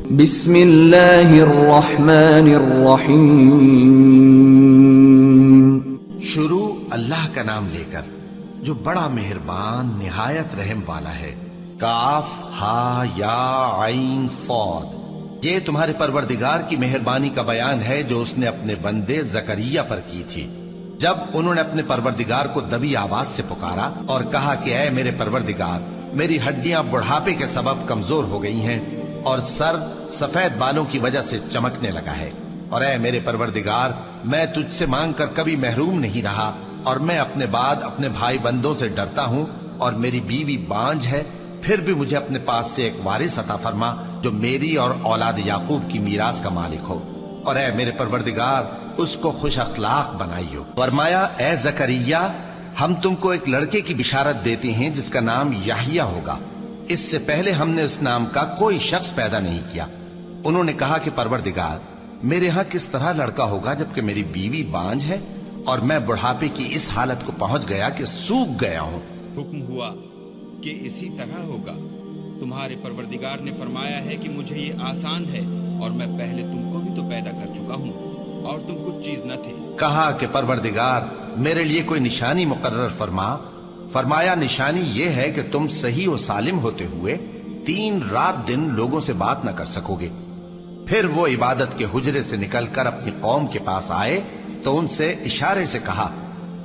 بسم اللہ الرحمن الرحیم. شروع اللہ کا نام لے کر جو بڑا مہربان نہایت رحم والا ہے. کاف ہا یا عین صاد. یہ تمہارے پروردگار کی مہربانی کا بیان ہے جو اس نے اپنے بندے زکریا پر کی تھی جب انہوں نے اپنے پروردگار کو دبی آواز سے پکارا اور کہا کہ اے میرے پروردگار، میری ہڈیاں بڑھاپے کے سبب کمزور ہو گئی ہیں اور سر سفید بالوں کی وجہ سے چمکنے لگا ہے، اور اے میرے پروردگار، میں تجھ سے مانگ کر کبھی محروم نہیں رہا، اور میں اپنے بعد اپنے بھائی بندوں سے ڈرتا ہوں، اور میری بیوی بانجھ ہے، پھر بھی مجھے اپنے پاس سے ایک وارث عطا فرما جو میری اور اولاد یعقوب کی میراث کا مالک ہو، اور اے میرے پروردگار اس کو خوش اخلاق بنائیو. فرمایا اے زکریا، ہم تم کو ایک لڑکے کی بشارت دیتے ہیں جس کا نام یحییٰ ہوگا. اس سے پہلے ہم نے اس نام کا کوئی شخص پیدا نہیں کیا. انہوں نے کہا کہ پروردگار، میرے ہاں کس طرح لڑکا ہوگا جبکہ میری بیوی بانجھ ہے اور میں بڑھاپے کی اس حالت کو پہنچ گیا کہ سوکھ گیا ہوں. حکم ہوا کہ اسی طرح ہوگا. تمہارے پروردگار نے فرمایا ہے کہ مجھے یہ آسان ہے، اور میں پہلے تم کو بھی تو پیدا کر چکا ہوں اور تم کچھ چیز نہ تھے. کہا کہ پروردگار میرے لیے کوئی نشانی مقرر فرما. فرمایا نشانی یہ ہے کہ تم صحیح و سالم ہوتے ہوئے 3 رات دن لوگوں سے بات نہ کر سکو گے. پھر وہ عبادت کے حجرے سے نکل کر اپنی قوم کے پاس آئے تو ان سے اشارے سے کہا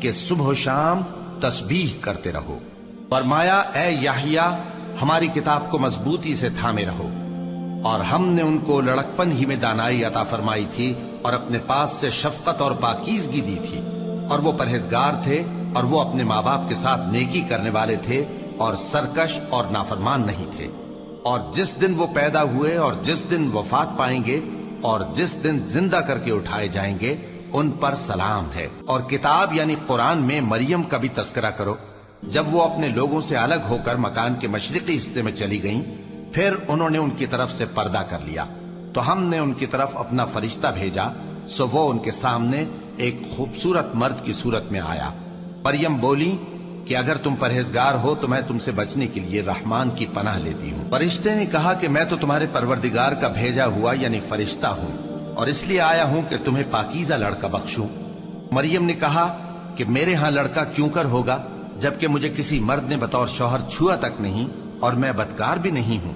کہ صبح و شام تسبیح کرتے رہو. فرمایا اے یحییٰ، ہماری کتاب کو مضبوطی سے تھامے رہو. اور ہم نے ان کو لڑکپن ہی میں دانائی عطا فرمائی تھی اور اپنے پاس سے شفقت اور پاکیزگی دی تھی، اور وہ پرہیزگار تھے اور وہ اپنے ماں باپ کے ساتھ نیکی کرنے والے تھے اور سرکش اور نافرمان نہیں تھے. اور جس دن وہ پیدا ہوئے اور جس دن وفات پائیں گے اور جس دن زندہ کر کے اٹھائے جائیں گے ان پر سلام ہے. اور کتاب یعنی قرآن میں مریم کا بھی تذکرہ کرو. جب وہ اپنے لوگوں سے الگ ہو کر مکان کے مشرقی حصے میں چلی گئیں، پھر انہوں نے ان کی طرف سے پردہ کر لیا تو ہم نے ان کی طرف اپنا فرشتہ بھیجا، سو وہ ان کے سامنے ایک خوبصورت مرد کی صورت میں آیا. مریم بولی کہ اگر تم پرہیزگار ہو تو میں تم سے بچنے کے لیے رحمان کی پناہ لیتی ہوں. فرشتے نے کہا کہ میں تو تمہارے پروردگار کا بھیجا ہوا یعنی فرشتہ ہوں، اور اس لیے آیا ہوں کہ تمہیں پاکیزہ لڑکا بخشوں. مریم نے کہا کہ میرے ہاں لڑکا کیوں کر ہوگا جبکہ مجھے کسی مرد نے بطور شوہر چھوا تک نہیں اور میں بدکار بھی نہیں ہوں.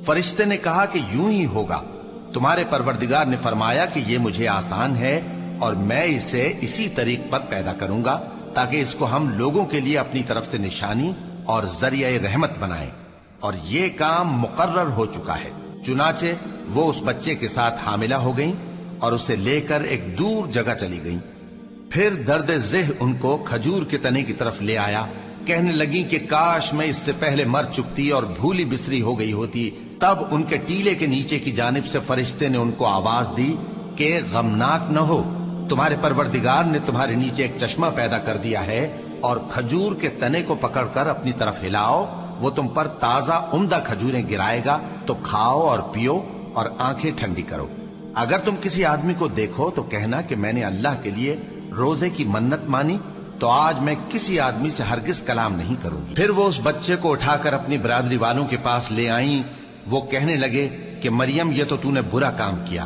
فرشتے نے کہا کہ یوں ہی ہوگا. تمہارے پروردگار نے فرمایا کہ یہ مجھے آسان ہے اور میں اسے اسی طریق پر پیدا کروں گا تاکہ اس کو ہم لوگوں کے لیے اپنی طرف سے نشانی اور ذریعہ رحمت بنائیں. اور یہ کام مقرر ہو چکا ہے. چنانچہ وہ اس بچے کے ساتھ حاملہ ہو گئیں اور اسے لے کر ایک دور جگہ چلی گئیں. پھر درد ذہ ان کو کھجور کے تنے کی طرف لے آیا. کہنے لگی کہ کاش میں اس سے پہلے مر چکتی اور بھولی بسری ہو گئی ہوتی. تب ان کے ٹیلے کے نیچے کی جانب سے فرشتے نے ان کو آواز دی کہ غمناک نہ ہو، تمہارے پروردگار نے تمہارے نیچے ایک چشمہ پیدا کر دیا ہے، اور کھجور کے تنے کو پکڑ کر اپنی طرف ہلاؤ، وہ تم پر تازہ عمدہ کھجوریں گرائے گا، تو کھاؤ اور پیو اور آنکھیں ٹھنڈی کرو. اگر تم کسی آدمی کو دیکھو تو کہنا کہ میں نے اللہ کے لیے روزے کی منت مانی، تو آج میں کسی آدمی سے ہرگز کلام نہیں کروں گی. پھر وہ اس بچے کو اٹھا کر اپنی برادری والوں کے پاس لے آئیں. وہ کہنے لگے کہ مریم یہ تو نے برا کام کیا.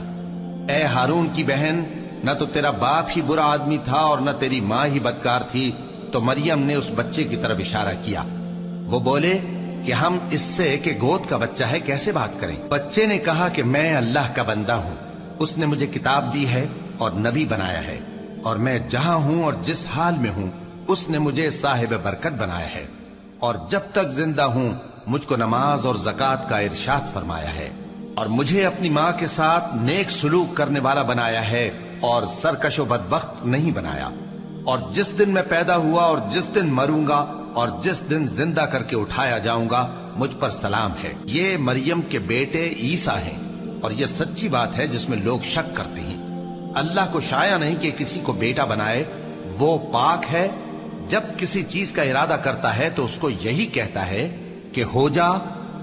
اے ہارون کی بہن، نہ تو تیرا باپ ہی برا آدمی تھا اور نہ تیری ماں ہی بدکار تھی. تو مریم نے اس بچے کی طرف اشارہ کیا. وہ بولے کہ ہم اس سے کہ گود کا بچہ ہے کیسے بات کریں. بچے نے کہا کہ میں اللہ کا بندہ ہوں، اس نے مجھے کتاب دی ہے اور نبی بنایا ہے، اور میں جہاں ہوں اور جس حال میں ہوں اس نے مجھے صاحب برکت بنایا ہے، اور جب تک زندہ ہوں مجھ کو نماز اور زکوٰۃ کا ارشاد فرمایا ہے، اور مجھے اپنی ماں کے ساتھ نیک سلوک کرنے والا بنایا ہے اور سرکش و بدبخت نہیں بنایا. اور جس دن میں پیدا ہوا اور جس دن مروں گا اور جس دن زندہ کر کے اٹھایا جاؤں گا مجھ پر سلام ہے. یہ مریم کے بیٹے عیسیٰ ہیں، اور یہ سچی بات ہے جس میں لوگ شک کرتے ہیں. اللہ کو شایع نہیں کہ کسی کو بیٹا بنائے، وہ پاک ہے. جب کسی چیز کا ارادہ کرتا ہے تو اس کو یہی کہتا ہے کہ ہو جا،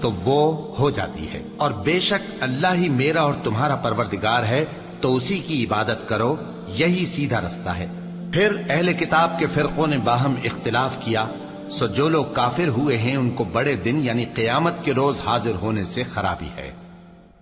تو وہ ہو جاتی ہے. اور بے شک اللہ ہی میرا اور تمہارا پروردگار ہے، تو اسی کی عبادت کرو، یہی سیدھا رستہ ہے. پھر اہل کتاب کے فرقوں نے باہم اختلاف کیا، سو جو لوگ کافر ہوئے ہیں ان کو بڑے دن یعنی قیامت کے روز حاضر ہونے سے خرابی ہے.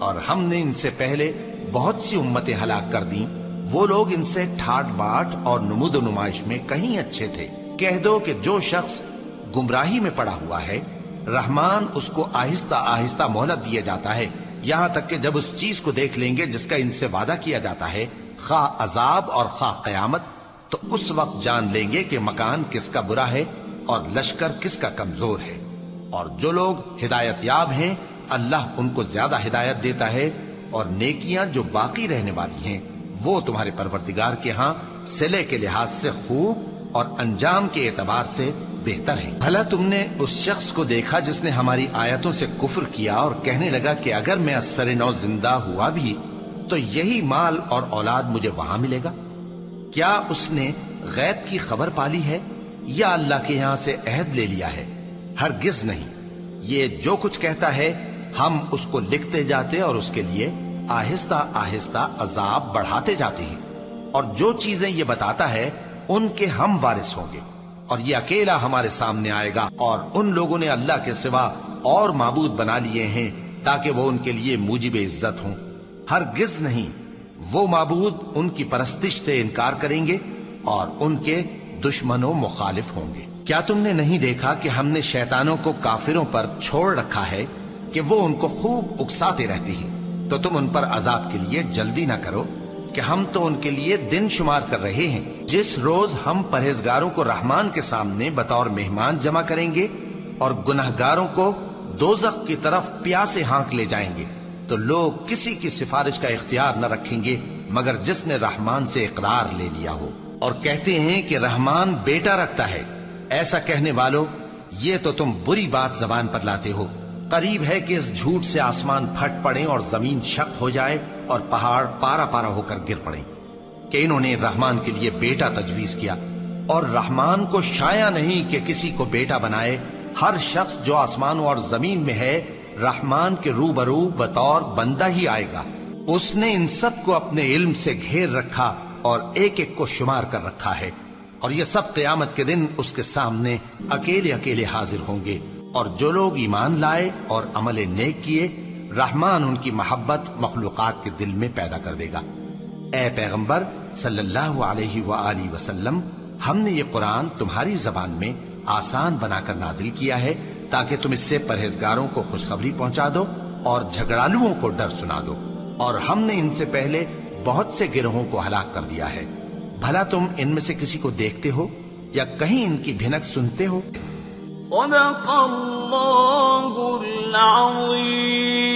اور ہم نے ان سے پہلے بہت سی امتیں ہلاک کر دیں، وہ لوگ ان سے ٹھاٹ باٹ اور نمود و نمائش میں کہیں اچھے تھے۔ کہہ دو کہ جو شخص گمراہی میں پڑا ہوا ہے، رحمان اس کو آہستہ آہستہ مہلت دیا جاتا ہے، یہاں تک کہ جب اس چیز کو دیکھ لیں گے جس کا ان سے وعدہ کیا جاتا ہے، خواہ عذاب اور خواہ قیامت، تو اس وقت جان لیں گے کہ مکان کس کا برا ہے اور لشکر کس کا کمزور ہے۔ اور جو لوگ ہدایت یاب ہیں اللہ ان کو زیادہ ہدایت دیتا ہے، اور نیکیاں جو باقی رہنے والی ہیں وہ تمہارے پروردگار کے ہاں صلے کے لحاظ سے خوب اور انجام کے اعتبار سے بہتر ہیں۔ بھلا تم نے اس شخص کو دیکھا جس نے ہماری آیتوں سے کفر کیا اور کہنے لگا کہ اگر میں اثر نو زندہ ہوا بھی تو یہی مال اور اولاد مجھے وہاں ملے گا؟ کیا اس نے غیب کی خبر پالی ہے یا اللہ کے یہاں سے عہد لے لیا ہے؟ ہرگز نہیں، یہ جو کچھ کہتا ہے ہم اس کو لکھتے جاتے اور اس کے لیے آہستہ آہستہ عذاب بڑھاتے جاتے ہیں، اور جو چیزیں یہ بتاتا ہے ان کے ہم وارث ہوں گے، اور یہ اکیلا ہمارے سامنے آئے گا، اور ان لوگوں نے اللہ کے سوا اور معبود بنا لیے ہیں تاکہ وہ ان کے لیے موجب عزت ہوں۔ ہرگز نہیں، وہ معبود ان کی پرستش سے انکار کریں گے اور ان کے دشمن و مخالف ہوں گے۔ کیا تم نے نہیں دیکھا کہ ہم نے شیطانوں کو کافروں پر چھوڑ رکھا ہے کہ وہ ان کو خوب اکساتے رہتی ہیں؟ تو تم ان پر عذاب کے لیے جلدی نہ کرو کہ ہم تو ان کے لیے دن شمار کر رہے ہیں۔ جس روز ہم پرہیزگاروں کو رحمان کے سامنے بطور مہمان جمع کریں گے اور گنہگاروں کو دوزخ کی طرف پیاسے ہانک لے جائیں گے، تو لوگ کسی کی سفارش کا اختیار نہ رکھیں گے مگر جس نے رحمان سے اقرار لے لیا ہو، اور کہتے ہیں کہ رحمان بیٹا رکھتا ہے۔ ایسا کہنے والوں، یہ تو تم بری بات زبان پر لاتے ہو۔ قریب ہے کہ اس جھوٹ سے آسمان پھٹ پڑے اور زمین شق ہو جائے اور پہاڑ پارا پارا ہو کر گر پڑے کہ انہوں نے رحمان کے لیے بیٹا تجویز کیا، اور رحمان کو شایع نہیں کہ کسی کو بیٹا بنائے۔ ہر شخص جو آسمانوں اور زمین میں ہے رحمان کے روبرو بطور بندہ ہی آئے گا۔ اس نے ان سب کو اپنے علم سے گھیر رکھا اور ایک ایک کو شمار کر رکھا ہے، اور یہ سب قیامت کے دن اس کے سامنے اکیلے اکیلے حاضر ہوں گے۔ اور جو لوگ ایمان لائے اور عمل نیک کیے، رحمان ان کی محبت مخلوقات کے دل میں پیدا کر دے گا۔ اے پیغمبر صلی اللہ علیہ وآلہ وسلم، ہم نے یہ قرآن تمہاری زبان میں آسان بنا کر نازل کیا ہے تاکہ تم اس سے پرہیزگاروں کو خوشخبری پہنچا دو اور جھگڑالوؤں کو ڈر سنا دو، اور ہم نے ان سے پہلے بہت سے گروہوں کو ہلاک کر دیا ہے۔ بھلا تم ان میں سے کسی کو دیکھتے ہو یا کہیں ان کی بھنک سنتے ہو؟ صدق اللہ العظیم۔